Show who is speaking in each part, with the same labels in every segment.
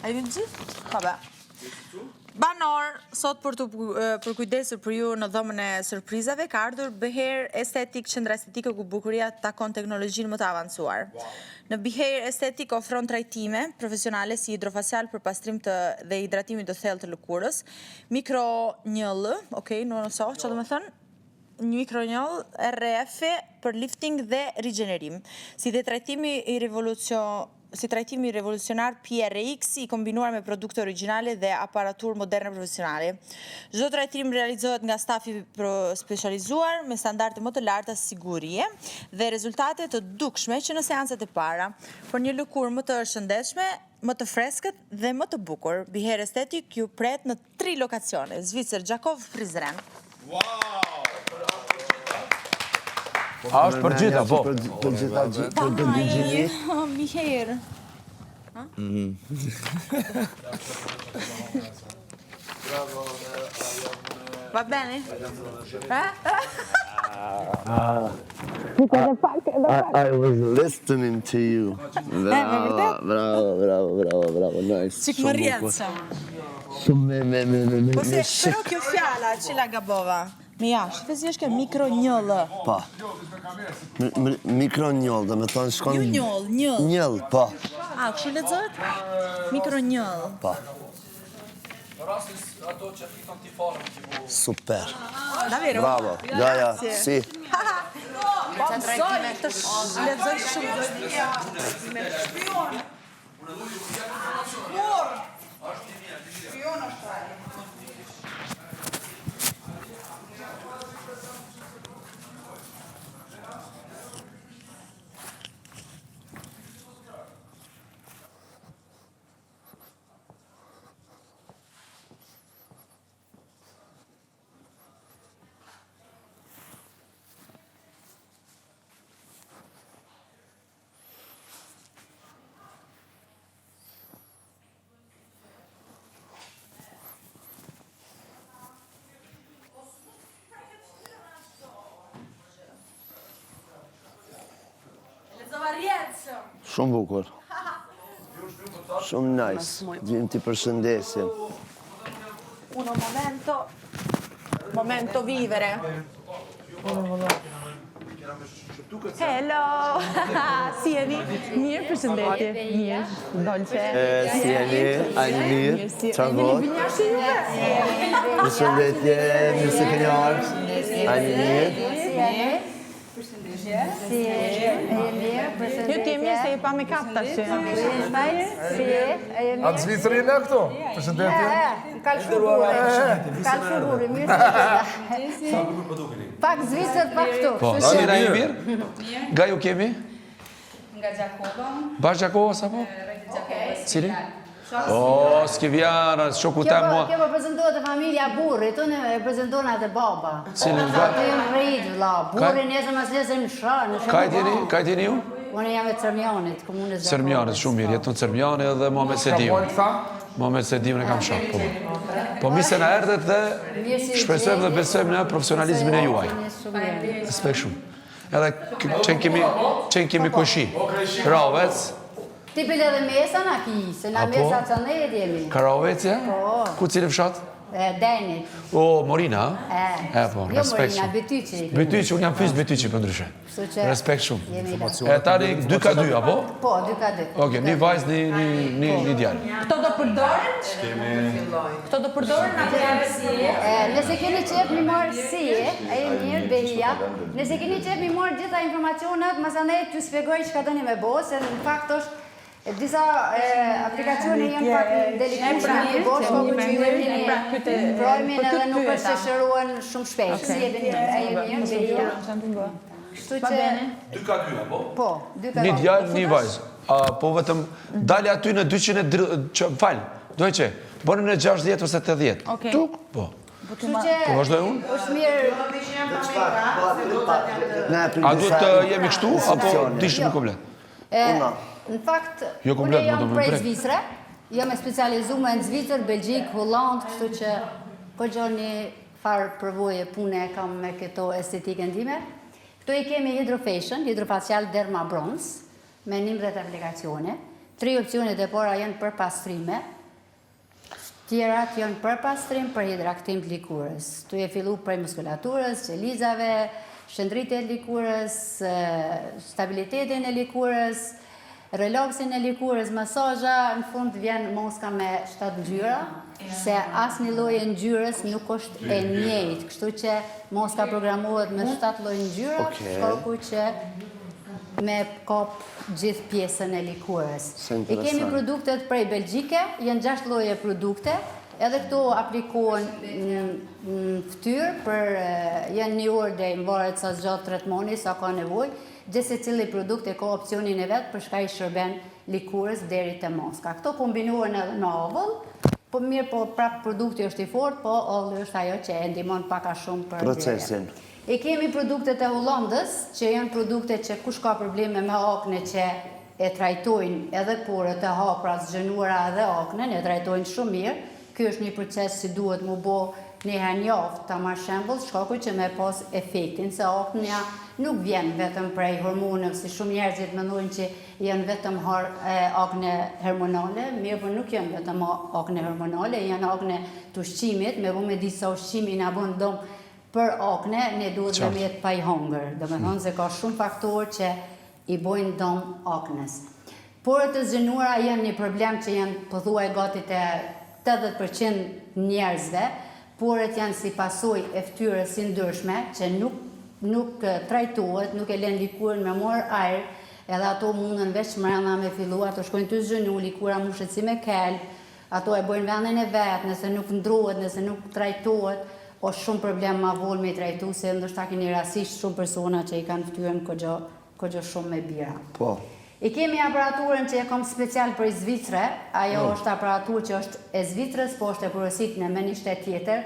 Speaker 1: A jemi gjithë? Pabe. Banor, sot për kujdesur për ju në dhomën e surprizave, ka ardhur Behair Estetik, qendra estetike ku bukuria takon teknologjinë më të avancuar. Në Behair Estetik ofron trajtime profesionale si hidrofacial për pastrim dhe hidratimin të thellë të lëkurës, mikronjëll, që do me thënë, mikronjëll, RF për lifting dhe rigenerim, si trajtimi revolucionar PRX i kombinuar me produkte origjinale dhe aparatur moderne profesionale. Çdo trajtim realizohet nga stafi specializuar me standarde më të larta sigurie dhe rezultate të dukshme që në seancat e para, për një lëkurë më të shëndetshme, më të freskët dhe më të bukur. Behair Estetik ju pret në 3 lokacione, Zvicër, Gjakov, Prizren.
Speaker 2: A është për gjitha, po?
Speaker 3: Për gjitha gjinit?
Speaker 1: Behair. Va bene?
Speaker 3: I was listening to you. Bravo, nice.
Speaker 1: Qik më rjetësa.
Speaker 3: Shumë me
Speaker 1: Pero kjo fjala, qila gabova? Me jashtë, të si është kjo mikronjëllë.
Speaker 3: Pa. Mikronjëllë, dhe me thonë shkon...
Speaker 1: Jo njëllë.
Speaker 3: Njëllë, pa.
Speaker 1: A, kështu lexohet? Mikronjëllë.
Speaker 3: Pa. Super.
Speaker 1: Davvero?
Speaker 3: Bravo. Ja, si.
Speaker 1: Të trajtime të lexoj shumë.
Speaker 3: Shumë bukur. Shumë nice. Gjim t'i përshëndesim.
Speaker 1: Uno momento vivere. Hello! Si jeni? Mirë, përshëndetje. Mirë, dolce.
Speaker 3: Si jeni? Ajnë mirë? Qavot? Përshëndetje, mirë se keni ardhë. Ajnë mirë?
Speaker 4: Si e mirë, përshëndetje.
Speaker 1: Ju t'je mirë se i pa me kap të ashtë.
Speaker 2: A të Zvicërinë e këto? Përshëndetje.
Speaker 4: Kalë fururi, mirë se pak Zvicër, pak këtu.
Speaker 5: Po, si na i mirë? Nga ju kemi?
Speaker 6: Nga Gjakova.
Speaker 5: Bash Gjakova, sa po? Cili? O, Skivjana, shoku ta mua.
Speaker 4: Kjo po prezentohet e familja burri, të në prezentohen atë baba.
Speaker 5: Cili nga?
Speaker 4: Të jenë rritë, vla. Burri nesër mas nesër në shërë.
Speaker 5: Ka e tjeni ju?
Speaker 4: Unë jam e Cërmjanit, komunës Gjakova.
Speaker 5: Cërmjanit, shumë mirë, jetë në Cërmjanit edhe Mohamed Sediu. Mohamed Sediu në kam shak, po. Po mi se na erdhet dhe shpresojmë dhe besojmë në profesionalizmin e juaj. Respekt shumë. Edhe qenë kemi kushi. Ravec.
Speaker 4: Ti pëllë edhe mesa në ki, se në mesa që në edhe jemi.
Speaker 5: Karavec, ja?
Speaker 4: Po.
Speaker 5: Ku cilë fshat?
Speaker 4: Denit.
Speaker 5: O, Morina, ha?
Speaker 4: E,
Speaker 5: po, respekt
Speaker 4: jo Morina,
Speaker 5: shumë.
Speaker 4: Betyqi.
Speaker 5: Betyqi, unë jam fys Betyqi për ndryshe. Respekt shumë.
Speaker 4: Jemi da.
Speaker 5: E tani 2-2, apo?
Speaker 4: Po, 2-2.
Speaker 5: Oke, një vajzë, një djallë.
Speaker 1: Këto do përdoren? Këto do përdoren atë janë si?
Speaker 4: Nëse keni qef mi marë si, e mirë, behia, nëse keni qef mi marë gjitha informacionet, masanej të spjegoj që ka të një me bo, se në fakt është disa aplikacione janë pak delikushme në bosh, po që ju e keni projmin edhe nuk është që shëruan shumë shpejt. Si e mirë, behia. Kështu që...
Speaker 5: 2-2, apo?
Speaker 4: Po, 2-2.
Speaker 5: Një djallë, një vajzë. Po vetëm, dali aty në 200, falë, dojë që, bënë në 60 ose 80. Tuk, po.
Speaker 4: Kështu që...
Speaker 5: Po vazhdoj unë?
Speaker 4: është mirë...
Speaker 5: A duhet të jemi kështu, apo dishëm i komplet?
Speaker 4: Në fakt,
Speaker 5: Jo komplet,
Speaker 4: unë jam
Speaker 5: më do më
Speaker 4: prej
Speaker 5: prek.
Speaker 4: Zvicre, jam e specializume në Zvicër, Belgjik, Holland, kështu që po gjonë një farë përvoje pune kam me këto estetikën time. Këto i kemi Hydrofacial, Hydrofacial Derma Bronze, me 11 aplikacione. 3 opcionet e pora janë për pastrime, Tjerat janë për pastrim, për hidraktim të likurës. Tu e fillu prej muskulaturës, qelizave, shëndritje të likurës, stabilitetin e likurës, relaksin e likurës, masazha, në fund vjen moska me 7 ngjyra, se asnjë lloj e ngjyrës nuk është e njëjtë, kështu që moska programohet me 7 lloj ngjyra, shkaku që me kop gjithë pjesën e likurës. I kemi produktet prej Belgjike, janë 6 lloje produkte, edhe këto aplikohen në fytyrë për janë një orë deri në varet sa zgjat tretmani, sa ka nevojë. Gjithë secili produkt e ka opsionin e vet për shka i shërben likurës deri te moska. Këto kombinohen edhe në avull, po mirë, po prap produkti është i fortë, po avulli është ajo që e ndihmon pak a shumë për
Speaker 3: procesin.
Speaker 4: E kemi produktet e Hollandës, që janë produkte që kush ka probleme me akne që e trajtojnë edhe porët e hapura, zgjenuara edhe aknen, e trajtojnë shumë mirë. Ky është një proces që duhet mu bo një herë në javë, ta marrë shembull, shkaku që me pas efektin, se aknja nuk vjen vetëm prej hormonëve, si shumë njerëzit mendojnë që janë vetëm akne hormonale, mirë po nuk janë vetëm akne hormonale, janë akne të ushqimit, me vëmë disa ushqimi na bën dom për akne, ne duhet me jetë pa i hongër. Do me thonë se ka shumë faktorë që i bojnë dom aknes. Porët e zgjenuara janë një problem që janë pothuaj gati te 80% njerëzve, porët janë si pasojë e fytyrës së ndryshme që nuk trajtohet, nuk e lën likurën me marr ajër, edhe ato mundën veç mrena me fillu, ato shkojnë të zgjenu, likura mushet si me kel, ato e bojnë vendin e vet, nëse nuk ndrohet, nëse nuk trajtohet, është shumë problem ma vol me i trajtu, se ndoshta keni rastisht shumë persona që i kanë fytyrën kogjo shumë me bira.
Speaker 3: Po.
Speaker 4: I kemi aparaturën që e kom special për i Zvicre, ajo është aparatur që është e Zvicrës, po është e porositne me një shtet tjetër.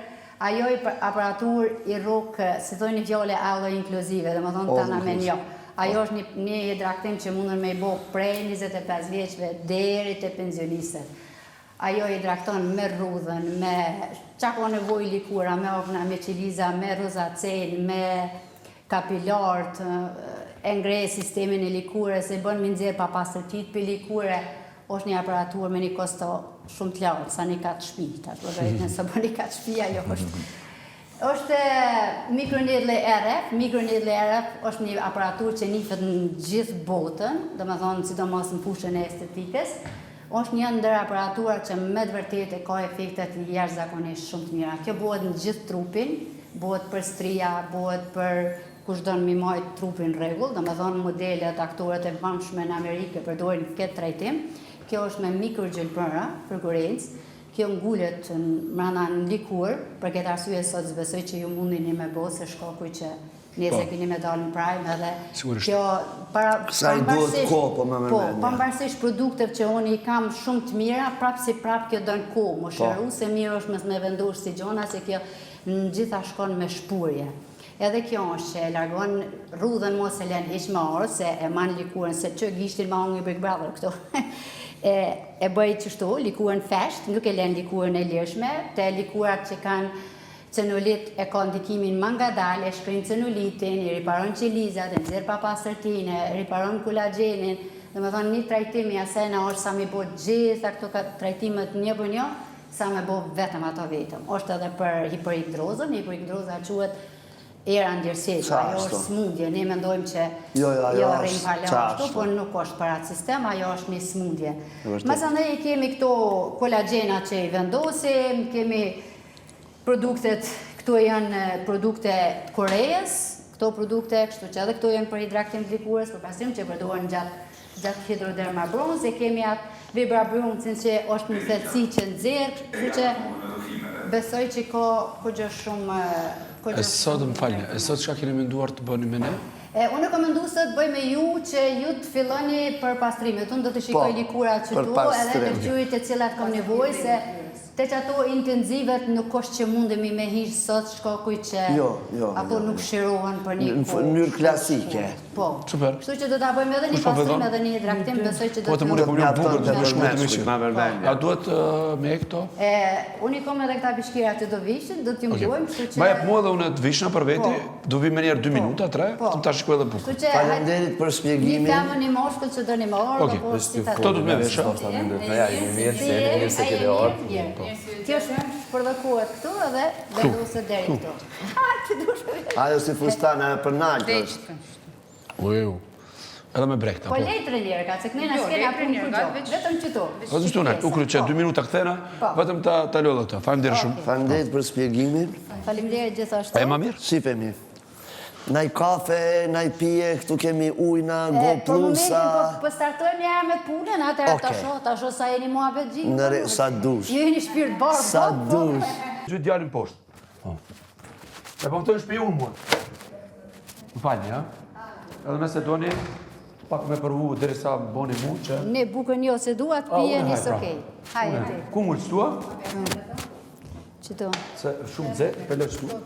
Speaker 4: Ajo aparatur i rrok, si thoi një fjole allo inkluzive, dhe më thonë tana me njo. Ajo është një hidraktim që mundën me i bo prej 25 vjeqve deri te pensionistët. Ajo hidrakton me rrudhën, me qa ka nevoj likura, me okna, me qiliza, me rozacen, me kapilartë, e ngrej sistemin e likurës, e bën minxer pa pastërtit për likure, është një aparatur me një kosto shumë të lartë, sa një katë shpi, tash po drejt nëse bën një katë shpi, ajo është. Është mikroneedle RF, mikroneedle RF është një aparatur që nifet në gjithë botën, do me thonë sidomos në fushën e estetikës, është një ndër aparatura që me të vërtetë ka efektet jashtëzakonisht shumë të mira. Kjo bëhet në gjithë trupin, bëhet për stria, bëhet për kush do në mi majtë trupin rregull, do me thonë modelet, aktorët e famshme në Amerikë përdorin këtë trajtim. Kjo është me mikrogjylpëra për kurrens. Kjo ngullet mrena në likur, për këtë arsye sot zbesoj që ju mundini me bo se shkaku që nese keni me dalë në prajmë edhe kjo pavarësisht produkteve që unë i kam shumë të mira, prapë si prapë kjo dënë kohë, më shëru se mirë është mes me vendosh si gjona se kjo në gjitha shkon me shpurje. Edhe kjo është që e largon rrudhën mos e len hiq me orë, se e man likurën, se që gishtin ma unë i Big Brother këto. E bëj qështu, likurën fesht, nuk e len likurën e lirshme, te likurat që kanë cenulit e ka ndikimin më ngadalë, e shkrin cenulitin, i riparon qelizat, e nëzirë pa pastërtin, e riparon kolagenin, dhe me thonë një trajtimi asena është sa mi bo gjitha këto trajtimet një për një, sa me bo vetëm ato vetëm. Është edhe për hiperikdrozën, hiperikdroza quhet era ndjerësit, ajo është smundje, ne mendojmë që jo rrim palashtu, por nuk është për atë sistem, ajo është një smundje. Masandej kemi këto kolagena që i vendosim, kemi produktet, këto janë produkte të Korejës, këto produkte, kështu që edhe këto janë për hidraktim të likurës, për pastrim që përdoren gjatë hidroderma bronze, kemi atë vibra bronze që është një thellësi që nxjerr, kështu që besoj që ka kogjo shumë.
Speaker 5: E sot më falni, e sot çka keni menduar të bëni me ne?
Speaker 4: Unë kam menduar se të bëj me ju që ju të filloni për pastrimet. Unë do të shikoj likurat që tu edhe të gjyrit e cilat kam nevojë se te që ato intenzivet nuk është që mundemi me hish sot shkakuj që ato nuk shirohen për një kohë.
Speaker 3: Në mënyrë klasike.
Speaker 4: Po.
Speaker 5: Super.
Speaker 4: Kështu që do ta bëjmë edhe një pastrim edhe një hidraktim, besoj që do të.
Speaker 5: Po të mundi kom një bukur të shkojmë të miqë. A duhet me këto?
Speaker 4: Unë i kom edhe këta bishkira që do vishin, do t'ju mbojmë, kështu që.
Speaker 5: Ma jep mua dhe unë të vishna për veti, do vi me njerë 2 minuta, 3, të ta shikoj edhe bukur.
Speaker 3: Faleminderit për shpjegimin.
Speaker 4: Një femën një moshkull që do një marrë,
Speaker 5: Këto du të me vesh.
Speaker 4: Kjo është përdhëkohet këtu edhe vendosë deri këtu. Që dush.
Speaker 3: Ajo si fustan e për naltë është.
Speaker 5: Ujeu. Edhe me brekta.
Speaker 4: Po letrë njerëka, se kënena s'kena punë për gjo. Vetëm qëto.
Speaker 5: Po të shtunë, u kryqet 2 minuta këthena, vetëm ta lodhë këta. Faleminderit shumë.
Speaker 3: Faleminderit për shpjegimin.
Speaker 4: Faleminderit gjithashtu.
Speaker 5: E ma mirë?
Speaker 3: Shipe mirë. Naj kafe, naj pije, këtu kemi ujna, go plusa.
Speaker 4: Po startojmë një herë me punën, atëherë ta shoh sa jeni mua vetë gjithë.
Speaker 3: Nëre, sa dush.
Speaker 4: Ju jeni shpirt bardh.
Speaker 3: Sa dush.
Speaker 5: Gjytë djalin poshtë. E po këto në shpion mua. Më falni, ja? Edhe nëse doni, pak me përvu dheri sa boni mu që...
Speaker 4: Ne bukën jo se duat pije një s'okej. Hajde ti.
Speaker 5: Ku mu qëtua?
Speaker 4: Qëto?
Speaker 5: Se shumë dzet, për lë qëtu.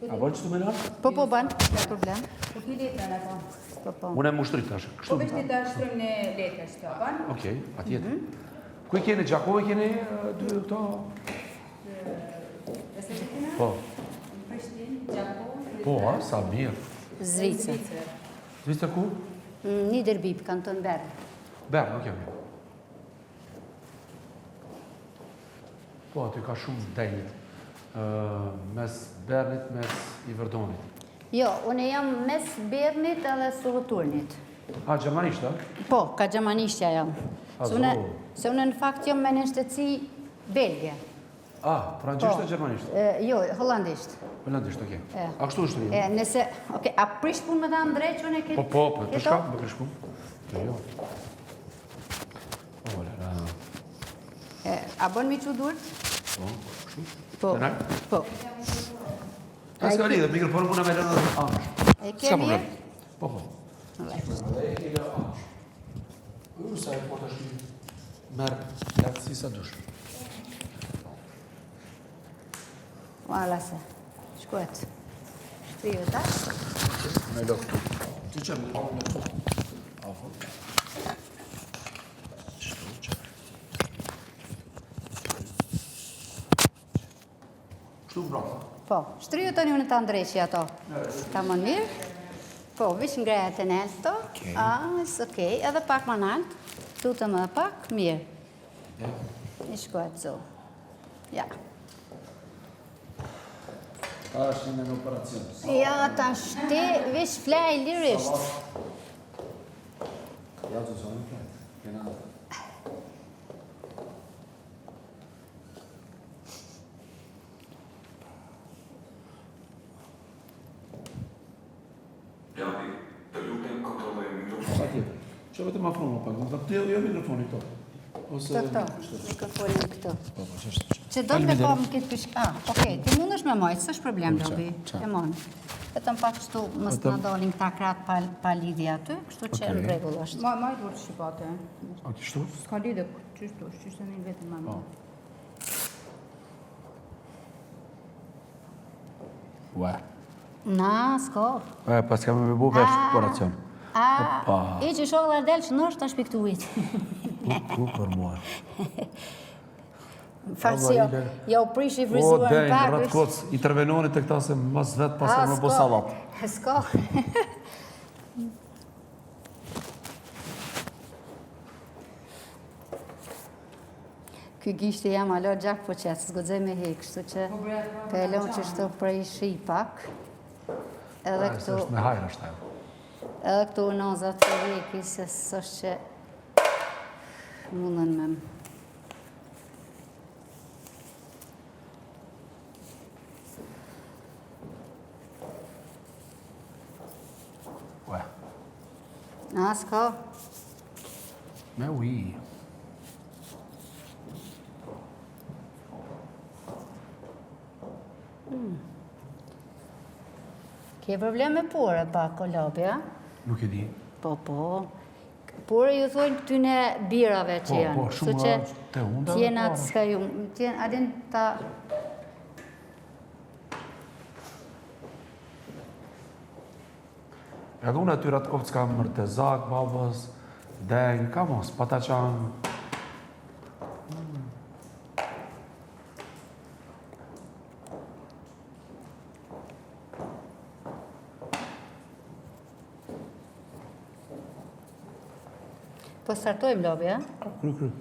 Speaker 5: A bërë qëtu me nërë?
Speaker 4: Po ban, ka problem.
Speaker 6: Po ki letrën e po?
Speaker 4: Po.
Speaker 5: Unë e mushtrit tash.
Speaker 6: Po veç ti të shtrim në letrës të ban?
Speaker 5: Okej, atjetë. Ku i keni Gjako, i keni dy këto? Po. Po, sa mirë.
Speaker 4: Zvicë.
Speaker 5: Zvicë ku?
Speaker 4: Një derbip, kanton Bern.
Speaker 5: Bern, okej. Po, aty ka shumë denjit. Mes Bernit, mes i Verdonit.
Speaker 4: Jo, unë jam mes Bernit edhe Suhuturnit.
Speaker 5: A, gjermanisht, a?
Speaker 4: Po, ka gjermanishtja jam. Se unë në fakt jam me një shtetësi Belgje.
Speaker 5: A, frangjisht e gjermanisht?
Speaker 4: Jo, hollandisht.
Speaker 5: Hollandisht, okej. A kështu është rrimë?
Speaker 4: Nëse, okej, a prish pun me ta ndrej që unë e këtë?
Speaker 5: Po, për shka, më prish pun. Jo. O, lera.
Speaker 4: A bën mi që durët?
Speaker 5: Po, kështu.
Speaker 4: Po, po.
Speaker 5: A s'ka lidhe, mikrofonë muna me lënë dhe amsh.
Speaker 4: E ke mirë?
Speaker 5: Po, po. E ke lë amsh. Ujë sa e po të shki merë lartësi sa dush.
Speaker 4: Vala se. Shkuet. Shtrije ta?
Speaker 5: Me lë këtu. Ti që me lë këtu. Afo. Kështu brava.
Speaker 4: Po, shtrije të një në të ndreqi ato. Ka më mirë? Po, vish ngreja të nëllë to. Së okej, edhe pak më nëllë. Tutëm edhe pak, mirë. I shkuet zo. Ja.
Speaker 5: Ta është në operacion.
Speaker 4: Ja, ta shti, vish flej lirisht.
Speaker 5: Ja, të zonë flej. Kena... Që vetëm afro më pak, të të jo mikrofoni këto.
Speaker 4: Këto, mikrofonin këto. Që do me po më këtë pishka. Okej, ti mund është me majtë, së është problem dobi. E mund. Vetëm pak kështu mës të nadolin këta kratë pa lidhja aty, kështu që në regull është.
Speaker 6: Majtë vërë shqipate.
Speaker 5: A kështu?
Speaker 6: Ska lidhe, qështu e një vetëm ma më.
Speaker 5: Ua.
Speaker 4: Na, s'ko.
Speaker 5: Pas kam me bu vesh operacion.
Speaker 4: I që shohë dhe ardel që nështë të shpiktuit.
Speaker 5: Ku për mua?
Speaker 4: Farsi jo prish i frizuar në pak.
Speaker 5: O, dejnë, ratë kocë, intervenoni të këta se mas vetë pasër me bo salat.
Speaker 4: S'ko. Ky gishti jam alo gjak po qëtë, s'godzej me hek, kështu që pelon që shto prej shi pak. Edhe këtu...
Speaker 5: është me hajrë është ajo.
Speaker 4: Edhe këtu nozat të reki, se sështë që mundën me më.
Speaker 5: Ue.
Speaker 4: A, s'ka?
Speaker 5: Me ui.
Speaker 4: Ke probleme pore pa kolobja?
Speaker 5: Nuk e di.
Speaker 4: Po. Pore ju thojnë këtyne birave që janë.
Speaker 5: Po, shumë është të unda.
Speaker 4: Tjenat s'ka ju. Adin ta...
Speaker 5: Edhe unë aty ratë kohë s'ka mërtezak, babës, denjë, ka mos, pata qanë.
Speaker 4: Po startojmë lobi, ja?
Speaker 5: Kry.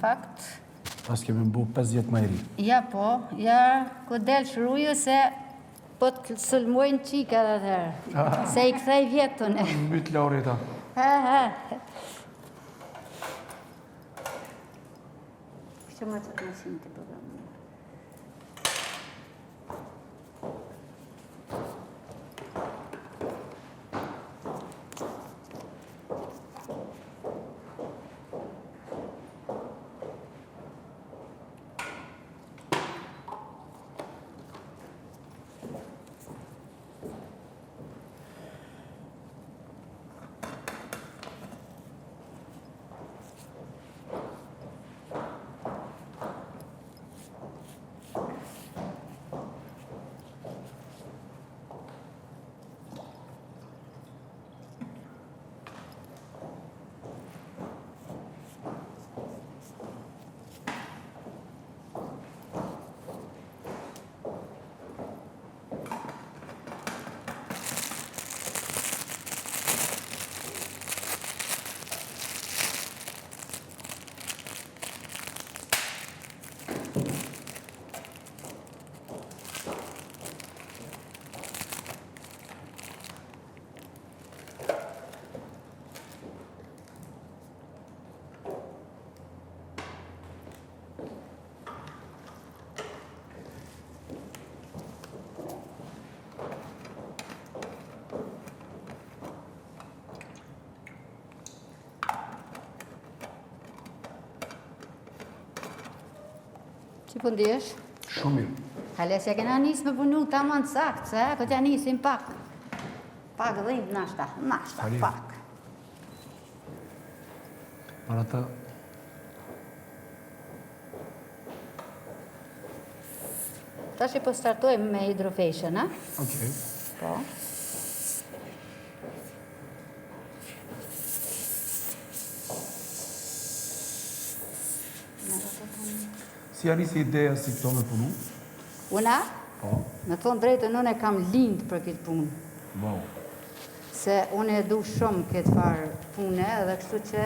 Speaker 4: fakt.
Speaker 5: Pas kemi mbu 50 majri.
Speaker 4: Ja po, ku del shruju se po të sulmojnë qika dhe atëherë. Se i kthej vjetën.
Speaker 5: Myt Lori ta.
Speaker 4: Kështë më të masinë të programë. Që po ndihesh?
Speaker 5: Shumë mirë.
Speaker 4: Halesja kena nisë me punu ta manë sakt, se këtë ja nisim pak. Pak dhimbë nashta, pak.
Speaker 5: Para të...
Speaker 4: Tash po startojmë me hydrofashion, a?
Speaker 5: Okej.
Speaker 4: Po.
Speaker 5: Si janë nisi ideja si këto me punu?
Speaker 4: Una?
Speaker 5: Po.
Speaker 4: Me thonë drejtën, unë e kam lindë për këtë punë.
Speaker 5: Wow.
Speaker 4: Se unë e du shumë këtë farë pune, edhe kështu që...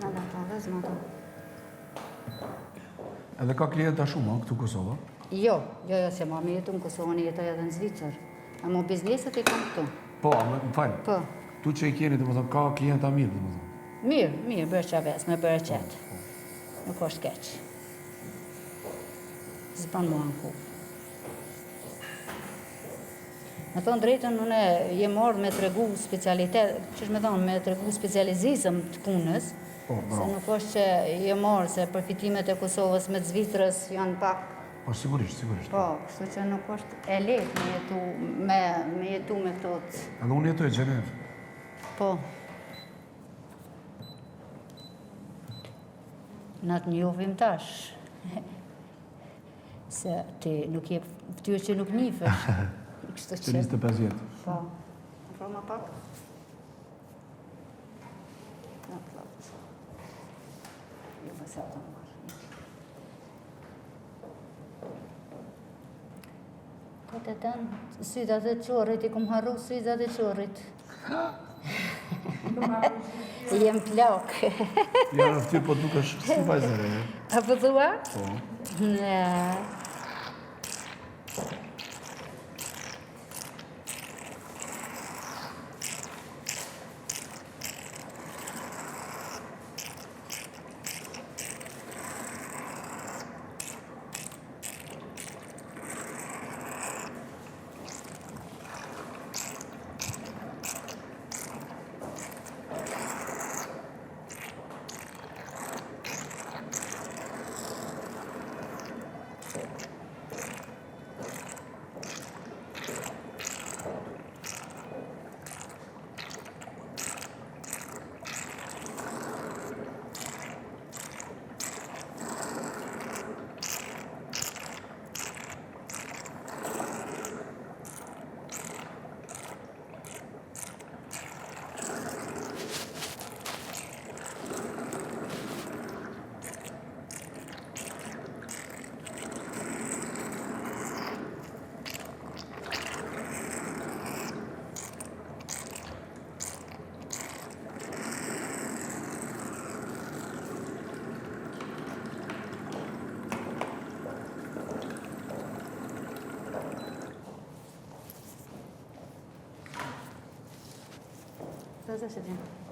Speaker 4: Nada, ta vëzë më të.
Speaker 5: Edhe ka klienta shumë, këtu Kosova?
Speaker 4: Jo, se ma me jetu në Kosovë, në jetoj edhe në Zvicër. A mo bizneset e kam këtu.
Speaker 5: Po, më falë.
Speaker 4: Po.
Speaker 5: Tu që i keni, dhe më thonë, ka klienta mirë, dhe më thonë.
Speaker 4: Mirë, bërë qaves, me bërë qetë. Nuk është keqë. Zban mua në ku. Me thonë drejtën, unë je morë me të regu specialitet, që është me thonë, me të regu specializizëm të punës, se nuk është që je morë, se përfitimet e Kosovës me të Zvicrës janë pak.
Speaker 5: Po, sigurisht.
Speaker 4: Po, kështu që nuk është e letë me jetu me këtot.
Speaker 5: Edhe unë jetoj Gjenevë.
Speaker 4: Po. Në të njohim tash. Se ti nuk je ftyrë që nuk njifesh. Kështu
Speaker 5: që 25 vjetë.
Speaker 4: Po. Afro ma pak. Në plot. Jo pëse të marrë. Po të tenë, sydat e qorit, i kum harru sydat e qorit. Jem plak.
Speaker 5: Ja, në ty po duke si vajzëre.
Speaker 4: A po thua?
Speaker 5: Po.
Speaker 4: Ne. Zë se gjenë.